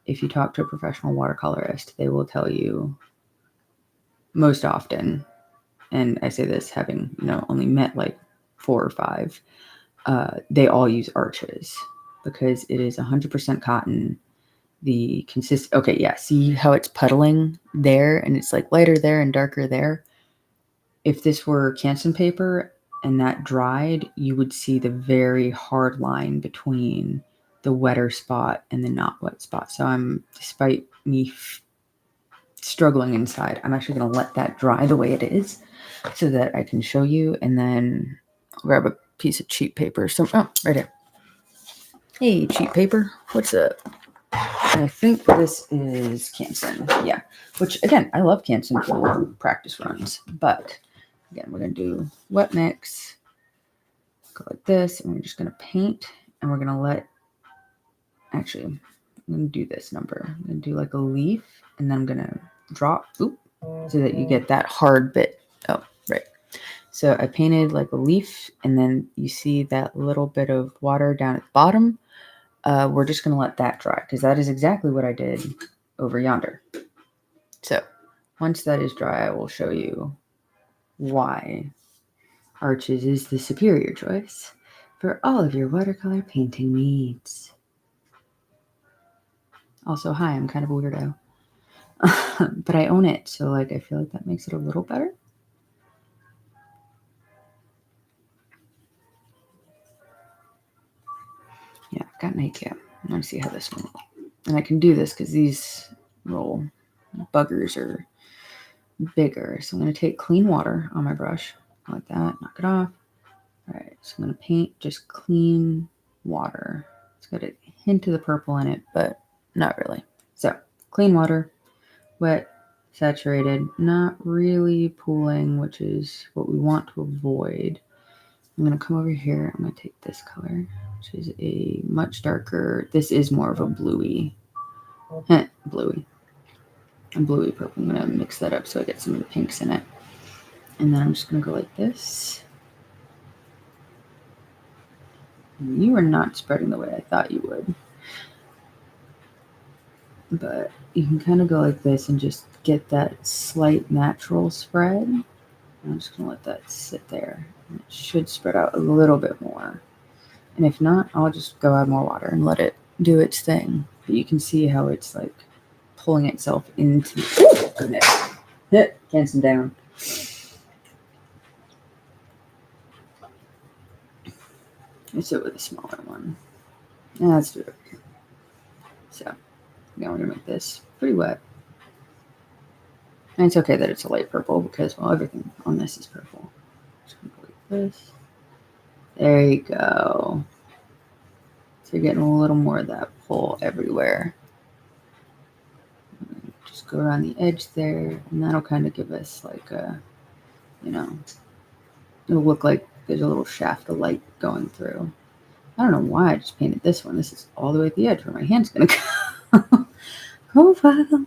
if you talk to a professional watercolorist, they will tell you most often, and I say this having, only met like 4 or 5, they all use arches because it is 100% cotton. Okay, yeah, see how it's puddling there and it's like lighter there and darker there? If this were Canson paper and that dried, you would see the very hard line between the wetter spot and the not wet spot. So despite me struggling inside, I'm actually going to let that dry the way it is so that I can show you, and then I'll grab a piece of cheap paper. Right here. Hey, cheap paper, what's up? I think this is Canson, yeah. Which, again, I love Canson for practice runs, but again, we're going to do wet mix, go like this, and we're just going to paint, and we're going to actually, I'm going to do this number. I'm going to do like a leaf, and then I'm going to drop, so that you get that hard bit. Oh, right. So I painted like a leaf, and then you see that little bit of water down at the bottom. We're just going to let that dry, because that is exactly what I did over yonder. So once that is dry, I will show you why arches is the superior choice for all of your watercolor painting needs. Also, hi, I'm kind of a weirdo, but I own it, so I feel like that makes it a little better. Yeah, I've got an IKEA. I want to see how this one will. And I can do this because these little buggers are bigger. So I'm going to take clean water on my brush like that, knock it off. All right, so I'm going to paint just clean water. It's got a hint of the purple in it, but not really. So clean water, wet, saturated, not really pooling, which is what we want to avoid. I'm going to come over here. I'm going to take this color, which is a much darker. This is more of a bluey purple. I'm going to mix that up so I get some of the pinks in it. And then I'm just going to go like this. You are not spreading the way I thought you would. But you can kind of go like this and just get that slight natural spread. I'm just going to let that sit there. And it should spread out a little bit more. And if not, I'll just go add more water and let it do its thing. But you can see how it's like pulling itself into. Oh, goodness. Hit Canson down. Let's do it with a smaller one. Let's do it over here. So now we're gonna make this pretty wet. And it's okay that it's a light purple because, well, everything on this is purple. Just gonna go like this. There you go. So you're getting a little more of that pull everywhere. Just go around the edge there, and that'll kind of give us like a, it'll look like there's a little shaft of light going through. I don't know why I just painted this one. This is all the way at the edge where my hand's gonna go. Profile.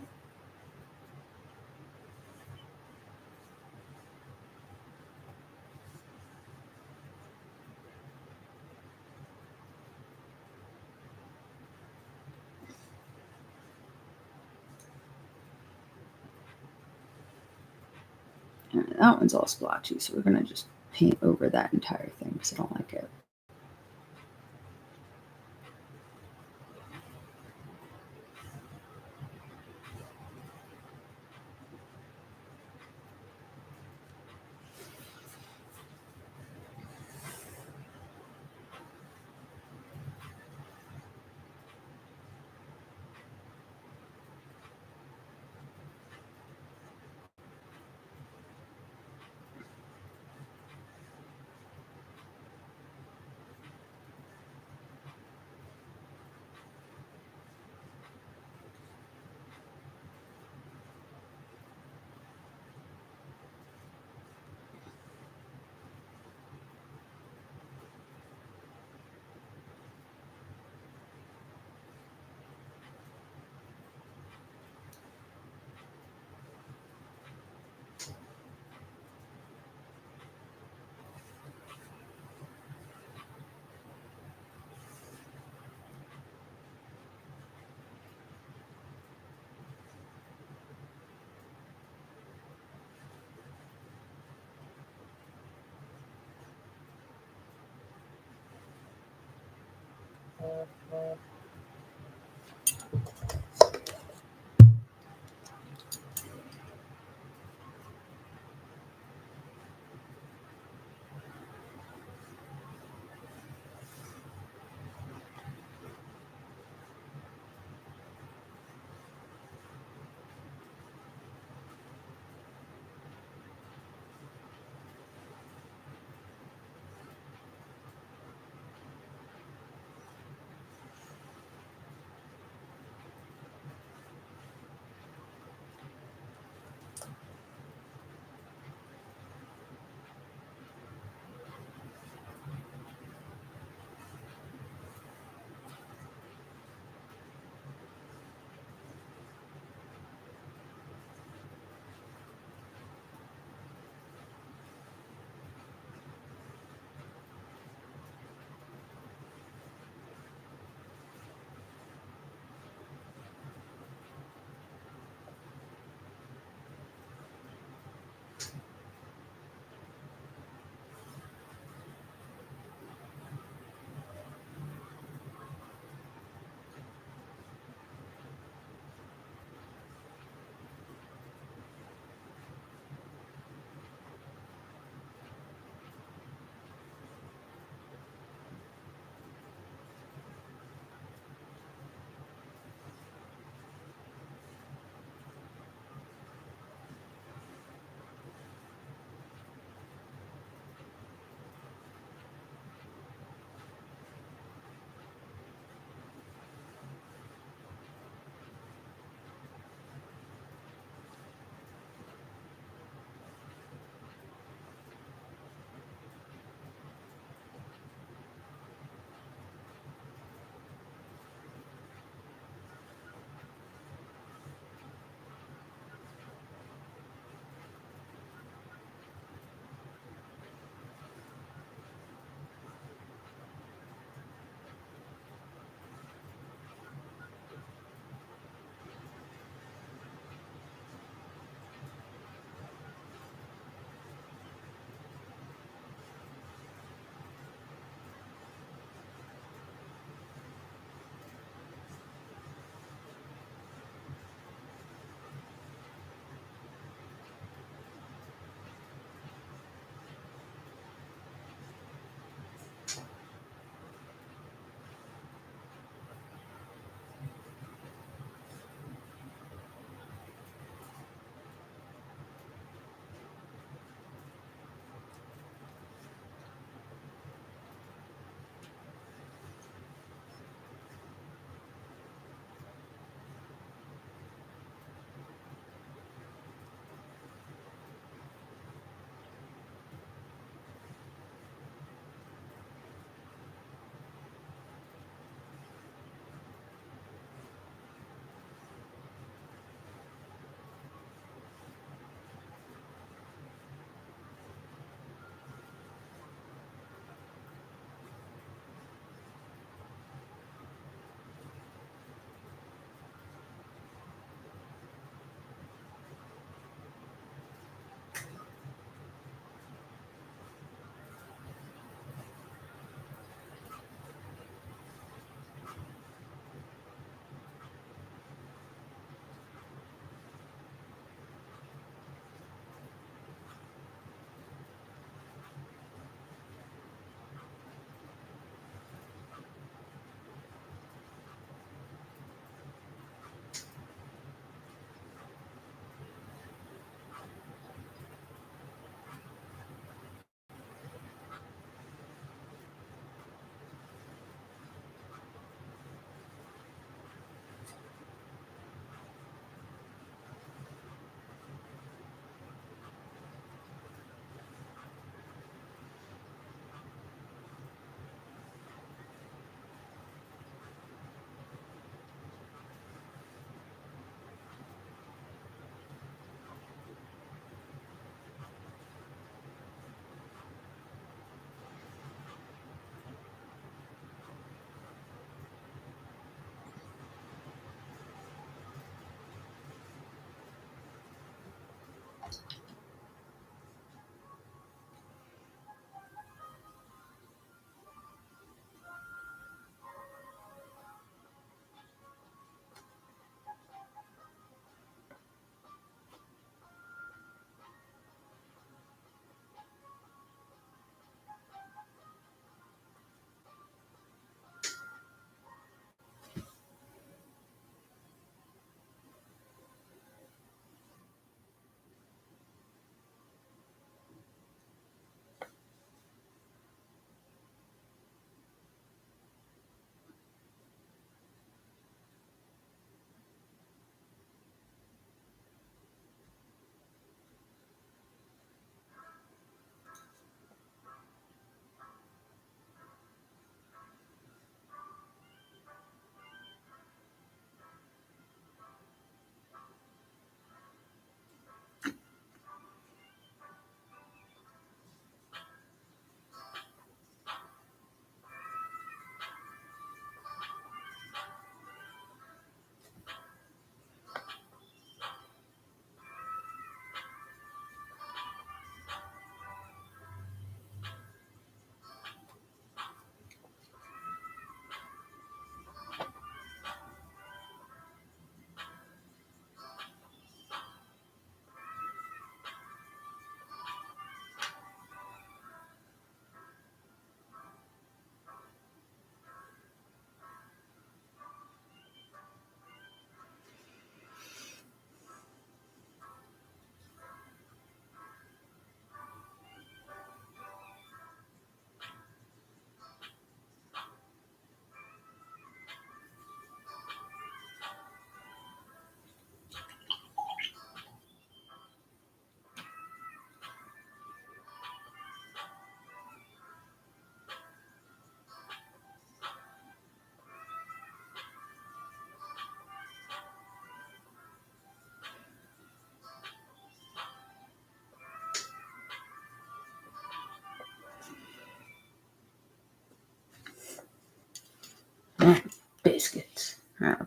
Right, that one's all splotchy, so we're gonna just paint over that entire thing because I don't like it.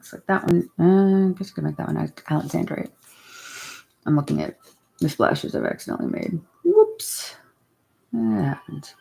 looks like that one. I guess I could make that one Alexandrite. I'm looking at the splashes I've accidentally made. Whoops. That happened.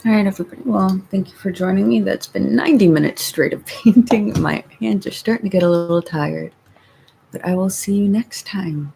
All right, everybody. Well, thank you for joining me. That's been 90 minutes straight of painting. My hands are starting to get a little tired, but I will see you next time.